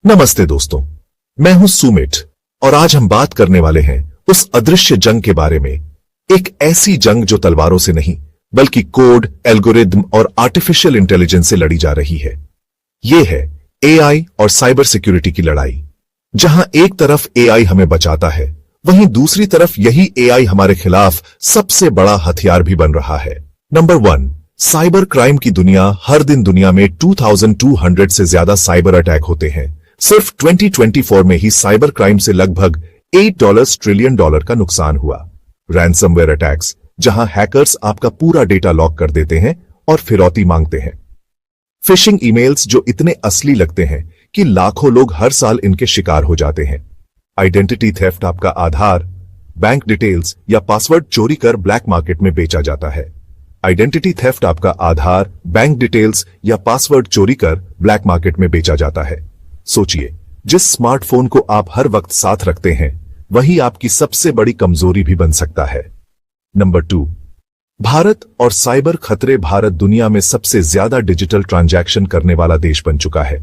नमस्ते दोस्तों, मैं हूं सुमित और आज हम बात करने वाले हैं उस अदृश्य जंग के बारे में। एक ऐसी जंग जो तलवारों से नहीं बल्कि कोड, एल्गोरिदम और आर्टिफिशियल इंटेलिजेंस से लड़ी जा रही है। यह है एआई और साइबर सिक्योरिटी की लड़ाई, जहां एक तरफ एआई हमें बचाता है, वहीं दूसरी तरफ यही एआई हमारे खिलाफ सबसे बड़ा हथियार भी बन रहा है। नंबर 1, साइबर क्राइम की दुनिया। हर दिन दुनिया में 2200 से ज्यादा साइबर अटैक होते हैं। सिर्फ 2024 में ही साइबर क्राइम से लगभग $8 ट्रिलियन का नुकसान हुआ। रैंसमवेयर अटैक्स, जहां हैकर्स आपका पूरा डेटा लॉक कर देते हैं और फिरौती मांगते हैं। फिशिंग ईमेल्स जो इतने असली लगते हैं कि लाखों लोग हर साल इनके शिकार हो जाते हैं। आइडेंटिटी थेफ्ट, आपका आधार, बैंक डिटेल्स या पासवर्ड चोरी कर ब्लैक मार्केट में बेचा जाता है। आइडेंटिटी थेफ्ट, आपका आधार, बैंक डिटेल्स या पासवर्ड चोरी कर ब्लैक मार्केट में बेचा जाता है। सोचिए, जिस स्मार्टफोन को आप हर वक्त साथ रखते हैं वही आपकी सबसे बड़ी कमजोरी भी बन सकता है। नंबर 2, भारत और साइबर खतरे। भारत दुनिया में सबसे ज्यादा डिजिटल ट्रांजैक्शन करने वाला देश बन चुका है।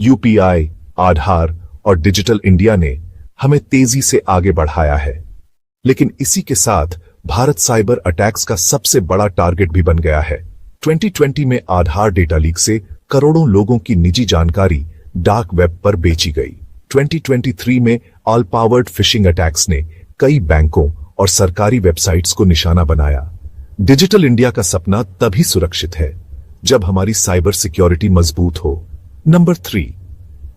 यूपीआई, आधार और डिजिटल इंडिया ने हमें तेजी से आगे बढ़ाया है, लेकिन इसी के साथ भारत साइबर अटैक्स का सबसे बड़ा टारगेट भी बन गया है। 2020 में आधार डेटा लीक से करोड़ों लोगों की निजी जानकारी डार्क वेब पर बेची गई। 2023 में ऑल पावर्ड फिशिंग अटैक्स ने कई बैंकों और सरकारी वेबसाइट्स को निशाना बनाया। डिजिटल इंडिया का सपना तभी सुरक्षित है जब हमारी साइबर सिक्योरिटी मजबूत हो। नंबर 3,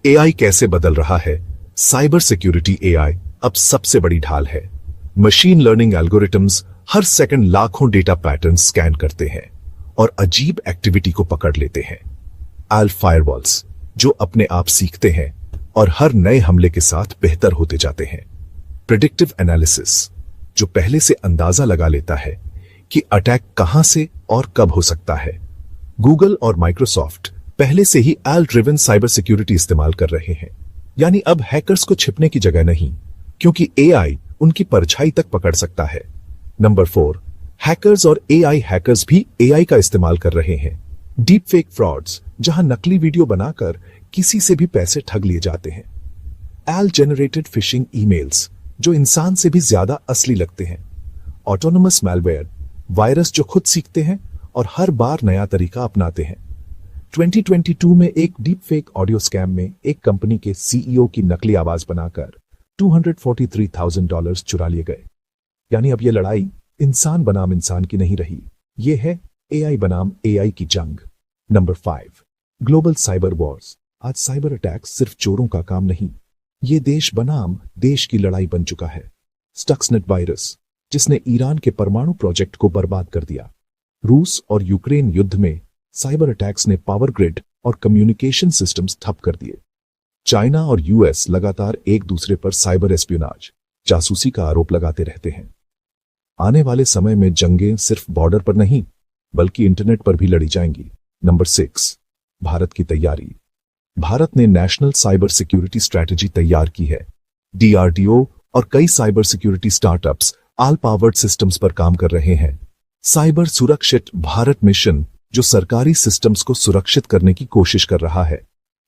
एआई कैसे बदल रहा है साइबर सिक्योरिटी। एआई अब सबसे बड़ी ढाल है। मशीन लर्निंग एल्गोरिथम्स हर सेकंड लाखों डेटा पैटर्न स्कैन करते हैं और अजीब एक्टिविटी को पकड़ लेते हैं। एल फायरवॉल्स जो अपने आप सीखते हैं और हर नए हमले के साथ बेहतर होते जाते हैं। प्रेडिक्टिव एनालिसिस जो पहले से अंदाजा लगा लेता है कि अटैक कहां से और कब हो सकता है। गूगल और माइक्रोसॉफ्ट पहले से ही एल ड्रिवन साइबर सिक्योरिटी इस्तेमाल कर रहे हैं, यानी अब हैकर्स को छिपने की जगह नहीं, क्योंकि एआई उनकी परछाई तक पकड़ सकता है। नंबर 4, हैकर्स और एआई हैकर्स भी एआई का इस्तेमाल कर रहे हैं। डीप फेक फ्रॉड्स, जहां नकली वीडियो बनाकर किसी से भी पैसे ठग लिए जाते हैं। एल जेनरेटेड फिशिंग ईमेल्स जो इंसान से भी ज्यादा असली लगते हैं। ऑटोनोमस मैलवेयर, वायरस जो खुद सीखते हैं और हर बार नया तरीका अपनाते हैं। 2022 में एक डीप फेक ऑडियो स्कैम में एक कंपनी के सीईओ की नकली आवाज बनाकर $243,000 चुरा लिए गए। यानी अब यह लड़ाई इंसान बनाम इंसान की नहीं रही, यह है एआई बनाम एआई की जंग। Number 5, global cyber Wars. आज साइबर अटैक सिर्फ चोरों का काम नहीं, ये देश बनाम देश की लड़ाई बन चुका है। स्टक्सनेट वायरस जिसने ईरान के परमाणु प्रोजेक्ट को बर्बाद कर दिया। रूस और यूक्रेन युद्ध में साइबर अटैक्स ने पावर ग्रिड और कम्युनिकेशन सिस्टम्स ठप कर दिए। चाइना और यूएस लगातार एक दूसरे पर साइबर एस्पियोनाज, जासूसी का आरोप लगाते रहते हैं। आने वाले समय में जंगें सिर्फ बॉर्डर पर नहीं बल्कि इंटरनेट पर भी लड़ी जाएंगी। नंबर 6, भारत की तैयारी। भारत ने नेशनल साइबर सिक्योरिटी स्ट्रैटेजी तैयार की है। डीआरडीओ और कई cyber security startups all powered systems पर काम कर रहे हैं। साइबर सुरक्षित भारत मिशन जो सरकारी सिस्टम्स को सुरक्षित करने की कोशिश कर रहा है,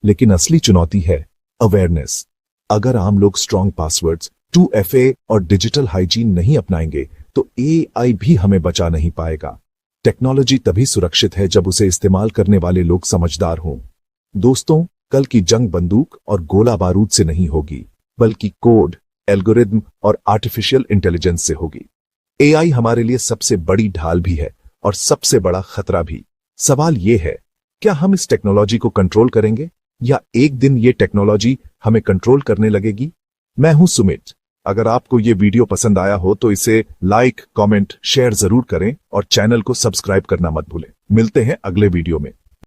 लेकिन असली चुनौती है अवेयरनेस। अगर आम लोग स्ट्रॉन्ग पासवर्ड्स, 2FA और डिजिटल हाइजीन नहीं अपनाएंगे तो एआई भी हमें बचा नहीं पाएगा। टेक्नोलॉजी तभी सुरक्षित है जब उसे इस्तेमाल करने वाले लोग समझदार हों। दोस्तों, कल की जंग बंदूक और गोला बारूद से नहीं होगी, बल्कि कोड, एल्गोरिदम और आर्टिफिशियल इंटेलिजेंस से होगी। एआई हमारे लिए सबसे बड़ी ढाल भी है और सबसे बड़ा खतरा भी। सवाल यह है, क्या हम इस टेक्नोलॉजी को कंट्रोल करेंगे या एक दिन ये टेक्नोलॉजी हमें कंट्रोल करने लगेगी? मैं हूं सुमित। अगर आपको ये वीडियो पसंद आया हो तो इसे लाइक, कमेंट, शेयर जरूर करें और चैनल को सब्सक्राइब करना मत भूलें। मिलते हैं अगले वीडियो में।